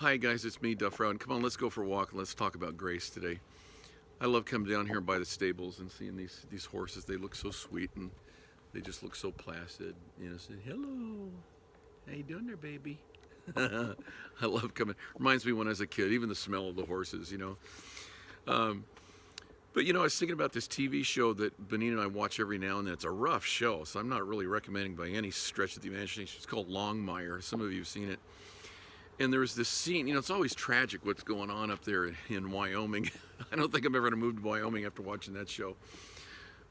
Hi guys, it's me, Duff Rowden. Come on, let's go for a walk and let's talk about grace today. I love coming down here by the stables and seeing these horses. They look so sweet and they just look so placid. You know, say, hello, how you doing there, baby? I love coming. Reminds me when I was a kid, even the smell of the horses, you know. But you know, I was thinking about this TV show that Benita and I watch every now and then. It's a rough show, so I'm not really recommending by any stretch of the imagination. It's called Longmire. Some of you have seen it. And there was this scene, you know, it's always tragic what's going on up there in Wyoming. I don't think I'm ever going to move to Wyoming after watching that show.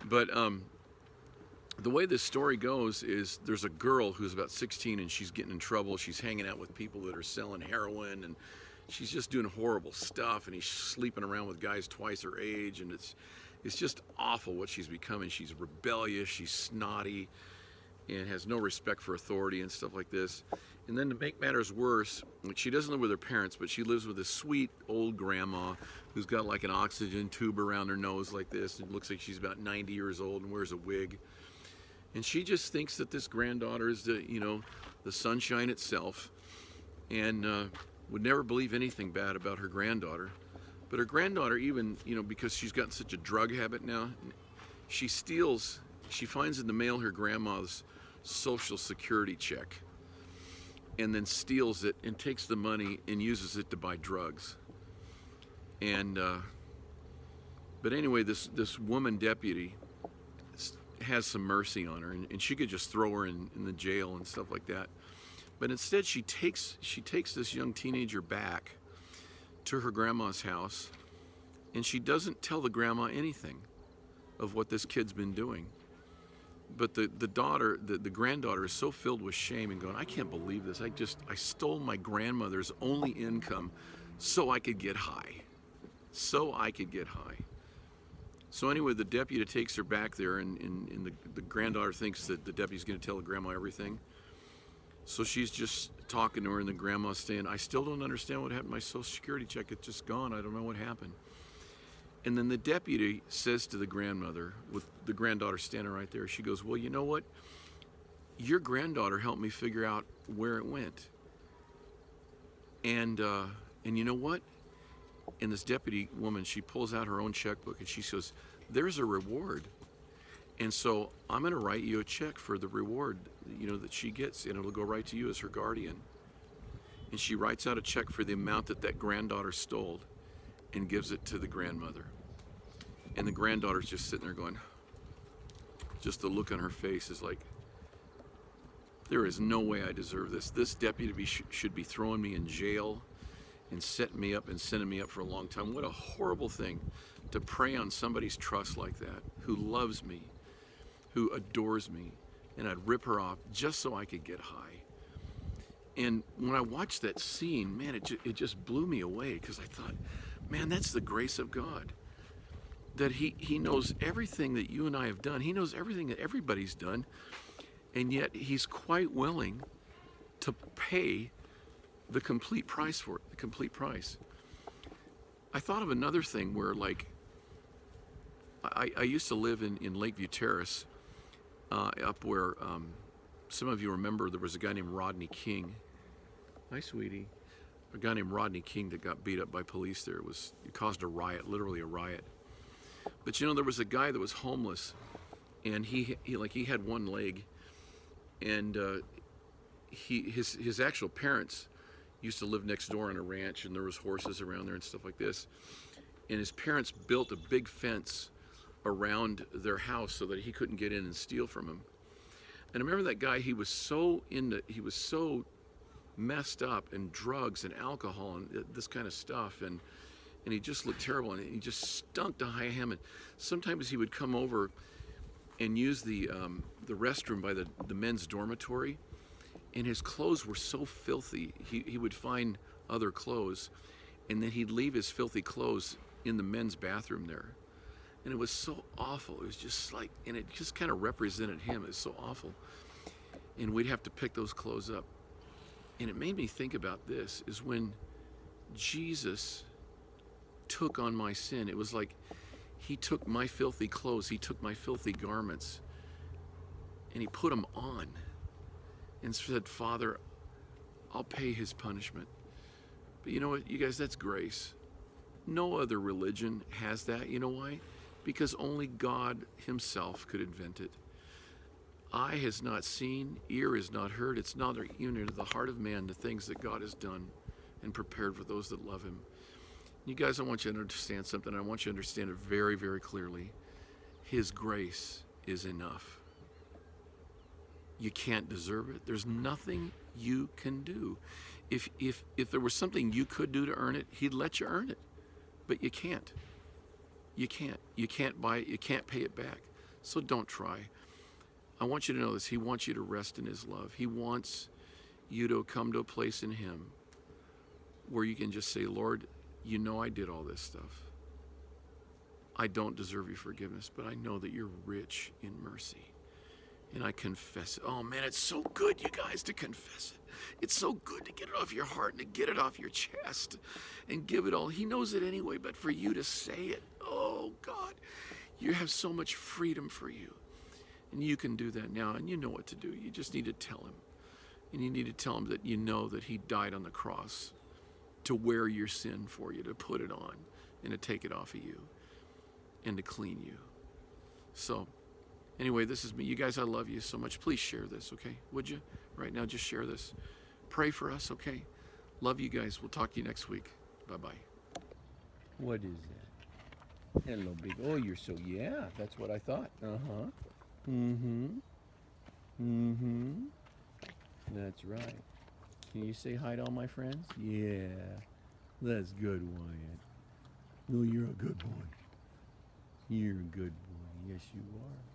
But the way this story goes is there's a girl who's about 16 and she's getting in trouble. She's hanging out with people that are selling heroin and she's just doing horrible stuff, and he's sleeping around with guys twice her age, and it's just awful what she's becoming. She's rebellious, she's snotty, and has no respect for authority and stuff like this. And then to make matters worse, she doesn't live with her parents, but she lives with a sweet old grandma who's got like an oxygen tube around her nose like this. It looks like she's about 90 years old and wears a wig. And she just thinks that this granddaughter is the sunshine itself, and would never believe anything bad about her granddaughter. But her granddaughter, even, because she's got such a drug habit now, she finds in the mail her grandma's Social Security check, and then steals it and takes the money and uses it to buy drugs. And but anyway, this woman deputy has some mercy on her, and she could just throw her in the jail and stuff like that. But instead, she takes this young teenager back to her grandma's house, and she doesn't tell the grandma anything of what this kid's been doing. But the granddaughter is so filled with shame and going, I can't believe this. I stole my grandmother's only income so I could get high. So anyway, the deputy takes her back there, and the granddaughter thinks that the deputy's going to tell the grandma everything. So she's just talking to her, and the grandma's saying, I still don't understand what happened to my Social Security check. It's just gone. I don't know what happened. And then the deputy says to the grandmother, with the granddaughter standing right there, she goes, well, you know what? Your granddaughter helped me figure out where it went. And you know what? And this deputy woman, she pulls out her own checkbook, and she says, there's a reward. And so I'm going to write you a check for the reward, that she gets, and it'll go right to you as her guardian. And she writes out a check for the amount that granddaughter stole and gives it to the grandmother. And the granddaughter's just sitting there going, just the look on her face is like, there is no way I deserve this. This deputy should be throwing me in jail and setting me up and sending me up for a long time. What a horrible thing to prey on somebody's trust like that, who loves me, who adores me, and I'd rip her off just so I could get high. And when I watched that scene, man, it just blew me away, because I thought, man, that's the grace of God. That he knows everything that you and I have done. He knows everything that everybody's done, and yet he's quite willing to pay the complete price for it, the complete price. I thought of another thing where, like, I used to live in Lakeview Terrace, up where some of you remember there was a guy named Rodney King. Hi, sweetie. A guy named Rodney King that got beat up by police there. It caused a riot, literally a riot. But there was a guy that was homeless, and he had one leg, and his actual parents used to live next door on a ranch, and there was horses around there and stuff like this. And his parents built a big fence around their house so that he couldn't get in and steal from him. And I remember that guy, he was so messed up in drugs and alcohol and this kind of stuff, and he just looked terrible, and he just stunk to high heaven. Sometimes he would come over and use the restroom by the men's dormitory, and his clothes were so filthy, he would find other clothes, and then he'd leave his filthy clothes in the men's bathroom there. And it was so awful. It was just like, and it just kind of represented him. It was so awful. And we'd have to pick those clothes up. And it made me think about this, is when Jesus took on my sin, it was like he took my filthy clothes, he took my filthy garments, and he put them on. and said, Father, I'll pay his punishment. But you know what, you guys, that's grace. No other religion has that. You know why? Because only God himself could invent it. Eye has not seen, ear has not heard, it's not even into the heart of man the things that God has done and prepared for those that love him. You guys, I want you to understand something. I want you to understand it very, very clearly. His grace is enough. You can't deserve it. There's nothing you can do. If there was something you could do to earn it, he'd let you earn it. But you can't. You can't. You can't buy it. You can't pay it back. So don't try. I want you to know this. He wants you to rest in his love. He wants you to come to a place in him where you can just say, Lord, you know I did all this stuff. I don't deserve your forgiveness, but I know that you're rich in mercy. And I confess it. Oh man, it's so good, you guys, to confess it. It's so good to get it off your heart and to get it off your chest and give it all. He knows it anyway, but for you to say it, oh God, you have so much freedom for you. And you can do that now, and you know what to do. You just need to tell him. And you need to tell him that you know that he died on the cross to wear your sin for you, to put it on and to take it off of you and to clean you. So anyway, this is me. You guys, I love you so much. Please share this, okay? Would you? Right now, just share this. Pray for us, okay? Love you guys. We'll talk to you next week. Bye-bye. What is that? Hello, big. Oh, you're so, yeah, that's what I thought. Uh-huh. Mm-hmm. Mm-hmm. That's right. Can you say hi to all my friends? Yeah. That's good, Wyatt. Oh, you're a good boy. You're a good boy. Yes, you are.